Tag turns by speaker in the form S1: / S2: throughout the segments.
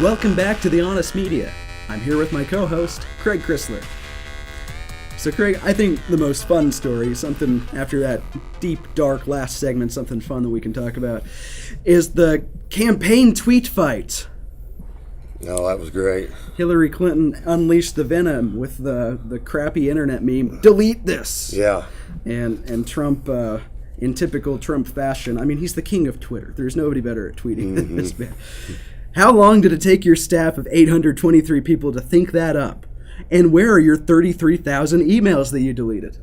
S1: Welcome back to The Honest Media. I'm here with my co-host, Craig Chrysler. So Craig, I think the most fun story, something after that deep, dark last segment, something fun that we can talk about, is the campaign tweet fight.
S2: Oh, that was great.
S1: Hillary Clinton unleashed the venom with the crappy internet meme, "Delete this!"
S2: Yeah.
S1: And Trump, in typical Trump fashion, I mean, he's the king of Twitter. There's nobody better at tweeting than this man. How long did it take your staff of 823 people to think that up? And where are your 33,000 emails that you deleted?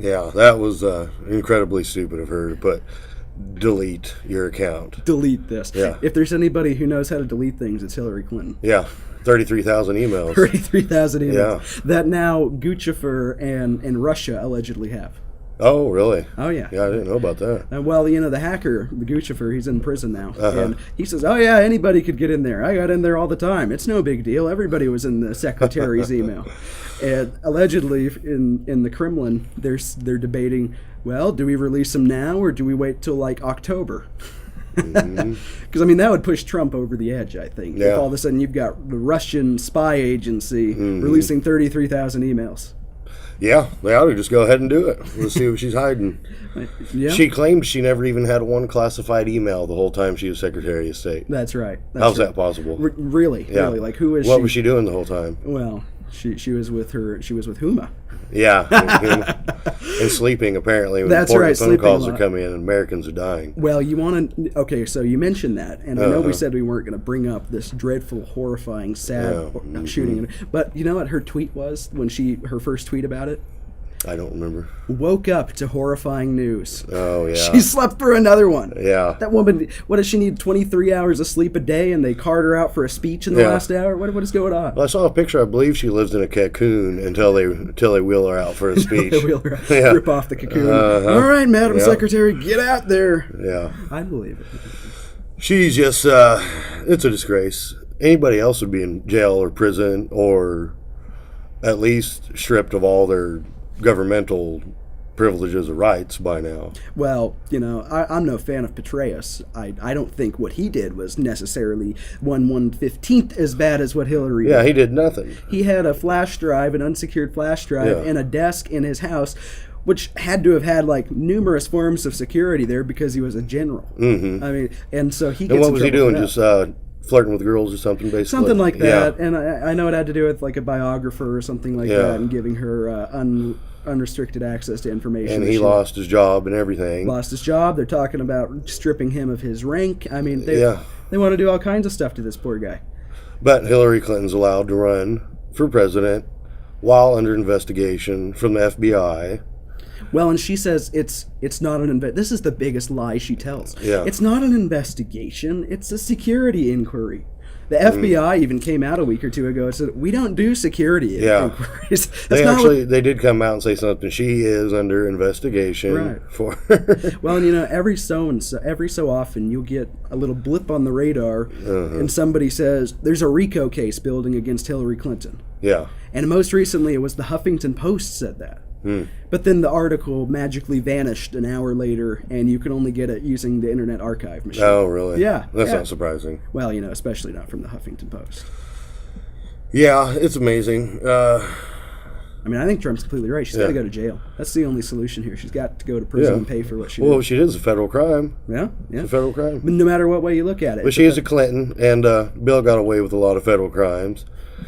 S2: Yeah, that was incredibly stupid of her to put delete your account.
S1: Delete this.
S2: Yeah.
S1: If there's anybody who knows how to delete things, it's Hillary Clinton.
S2: Yeah, 33,000 emails.
S1: 33,000 emails.
S2: Yeah.
S1: That now Guccifer and Russia allegedly have.
S2: Oh, really?
S1: Oh, yeah.
S2: Yeah, I didn't know about that.
S1: Well, you know, the hacker, the Guccifer, he's in prison now. And he says, oh, yeah, anybody could get in there. I got in there all the time. It's no big deal. Everybody was in the secretary's email. And allegedly, in the Kremlin, they're debating, well, do we release them now or do we wait till, like, October? Because, I mean, that would push Trump over the edge, I think.
S2: Yeah.
S1: If all of a sudden you've got the Russian spy agency releasing 33,000 emails.
S2: Yeah, they ought to just go ahead and do it. Let's see what she's hiding.
S1: Yeah.
S2: She claimed she never even had one classified email the whole time she was Secretary of State.
S1: That's right.
S2: How's that possible?
S1: Really?
S2: Yeah.
S1: Really? Like, who is she?
S2: What was she doing the whole time?
S1: Well, she was with Huma.
S2: Yeah, and sleeping apparently when
S1: That's
S2: important
S1: right,
S2: phone
S1: sleeping
S2: calls
S1: a
S2: are
S1: lot.
S2: coming in and Americans are dying.
S1: Well, you want to... Okay, so you mentioned that, and I know we said we weren't going to bring up this dreadful, horrifying, sad shooting. But you know what her tweet was when her first tweet about it?
S2: I don't remember.
S1: Woke up to horrifying news.
S2: Oh, yeah.
S1: She slept through another one.
S2: Yeah.
S1: That woman, what does she need, 23 hours of sleep a day, and they cart her out for a speech in the last hour? What is going on?
S2: Well, I saw a picture. I believe she lives in a cocoon until they wheel her out for a speech.
S1: They wheel her out, rip off the cocoon. All right, Madam Secretary, get out there.
S2: Yeah.
S1: I believe it.
S2: She's just, it's a disgrace. Anybody else would be in jail or prison or at least stripped of all their governmental privileges or rights by now.
S1: Well, you know, I'm no fan of Petraeus. I don't think what he did was necessarily 1/115th as bad as what Hillary did.
S2: Yeah, he did nothing.
S1: He had a flash drive, an unsecured flash drive, and a desk in his house, which had to have had, like, numerous forms of security there because he was a general. I mean, and so he gets
S2: And what was he doing?
S1: Just
S2: flirting with girls or something, basically?
S1: something like that.
S2: Yeah.
S1: And I know it had to do with, like, a biographer or something like that, and giving her unrestricted access to information.
S2: And he lost his job and everything.
S1: Lost his job. They're talking about stripping him of his rank. I mean, they want to do all kinds of stuff to this poor guy. But
S2: Hillary Clinton's allowed to run for president while under investigation from the FBI.
S1: Well, and she says it's not an this is the biggest lie she tells.
S2: Yeah.
S1: It's not an investigation. It's a security inquiry. The FBI even came out a week or two ago and said, we don't do security inquiries.
S2: They did come out and say something. She is under investigation for...
S1: Well, and you know, every so often you'll get a little blip on the radar and somebody says, there's a RICO case building against Hillary Clinton.
S2: Yeah.
S1: And most recently it was the Huffington Post said that. But then the article magically vanished an hour later, and you can only get it using the Internet Archive machine.
S2: Oh, really?
S1: Yeah.
S2: That's not surprising.
S1: Well, you know, especially not from the Huffington Post.
S2: Yeah, it's amazing.
S1: I mean, I think Trump's completely right. She's got to go to jail. That's the only solution here. She's got to go to prison and pay for what she did.
S2: Well, she did is a federal crime.
S1: Yeah.
S2: It's a federal crime.
S1: But no matter what way you look at it.
S2: But she is a Clinton, and Bill got away with a lot of federal crimes.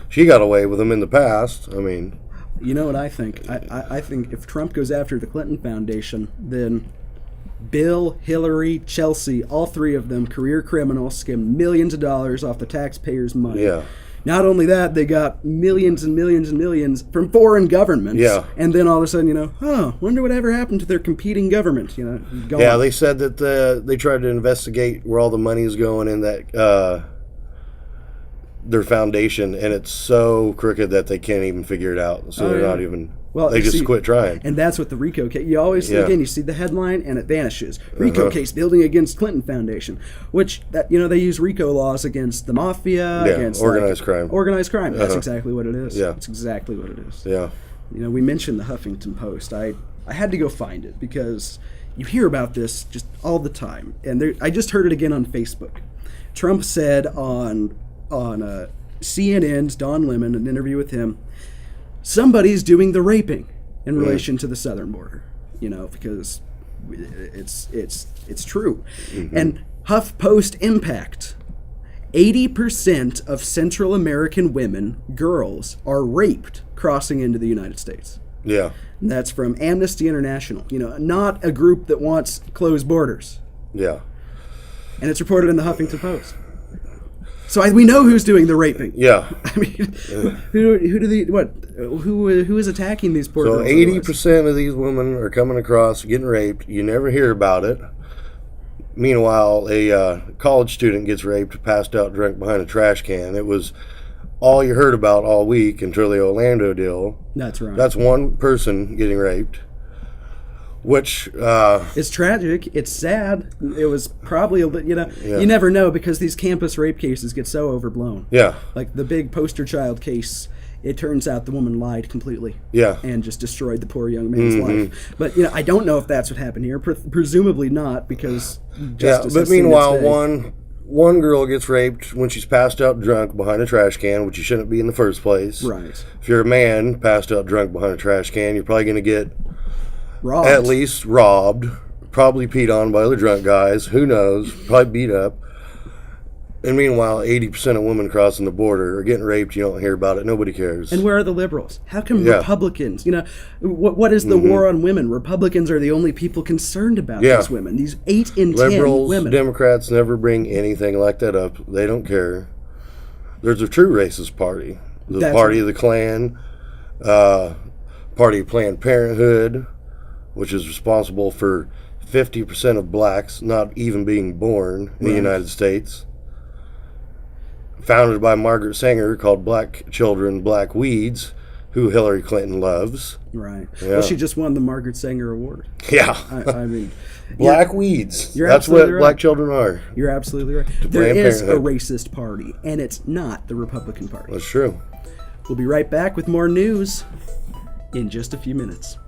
S2: She got away with them in the past. I mean...
S1: You know what I think? I think if Trump goes after the Clinton Foundation, then Bill, Hillary, Chelsea, all three of them, career criminals, skimmed millions of dollars off the taxpayers' money.
S2: Yeah.
S1: Not only that, they got millions and millions and millions from foreign governments.
S2: Yeah.
S1: And then all of a sudden, you know, wonder whatever happened to their competing government, you know. Gone.
S2: Yeah, they said that they tried to investigate where all the money is going in that... their foundation, and it's so crooked that they can't even figure it out. So they're not even... Well, they just quit trying.
S1: And that's what the RICO case... You always, again, you see the headline and it vanishes. RICO case building against Clinton Foundation, which, that you know, they use RICO laws against the mafia, against...
S2: organized crime.
S1: Organized crime. That's exactly what it is.
S2: Yeah.
S1: That's exactly what it is.
S2: Yeah.
S1: You know, we mentioned the Huffington Post. I had to go find it because you hear about this just all the time. And I just heard it again on Facebook. Trump said on on CNN's Don Lemon, an interview with him, somebody's doing the raping in relation to the southern border, because it's true. And HuffPost Impact, 80% of Central American women, girls, are raped crossing into the United States.
S2: Yeah.
S1: And that's from Amnesty International, not a group that wants closed borders.
S2: Yeah.
S1: And it's reported in the Huffington Post. So we know who's doing the raping.
S2: Yeah.
S1: I mean, who is attacking these poor girls?
S2: So 80% of these women are coming across, getting raped. You never hear about it. Meanwhile, a college student gets raped, passed out drunk behind a trash can. It was all you heard about all week until the Orlando deal.
S1: That's right.
S2: That's one person getting raped, which
S1: it's tragic. It's sad. It was probably you never know, because these campus rape cases get so overblown.
S2: Yeah.
S1: Like the big poster child case, it turns out the woman lied completely.
S2: Yeah.
S1: And just destroyed the poor young man's life. But I don't know if that's what happened here. Presumably not, because justice
S2: but
S1: has seen
S2: meanwhile,
S1: its day.
S2: one girl gets raped when she's passed out drunk behind a trash can, which you shouldn't be in the first place.
S1: Right.
S2: If you're a man passed out drunk behind a trash can, you're probably going to get
S1: Robbed.
S2: at least robbed, probably peed on by other drunk guys. Who knows? Probably beat up. And meanwhile, 80% of women crossing the border are getting raped. You don't hear about it. Nobody cares.
S1: And where are the liberals? How come Republicans, what is the war on women? Republicans are the only people concerned about these women. These 8 in 10
S2: Liberals,
S1: women.
S2: Democrats never bring anything like that up. They don't care. There's a true racist party. The party of the Klan, party of Planned Parenthood, which is responsible for 50% of blacks not even being born in the United States. Founded by Margaret Sanger, called Black Children, Black Weeds, who Hillary Clinton loves.
S1: Right.
S2: Yeah.
S1: Well, she just won the Margaret Sanger Award.
S2: Yeah.
S1: I mean,
S2: Black Weeds.
S1: You're
S2: That's what
S1: right.
S2: black children are.
S1: You're absolutely right. There is a racist party, and it's not the Republican Party.
S2: That's true.
S1: We'll be right back with more news in just a few minutes.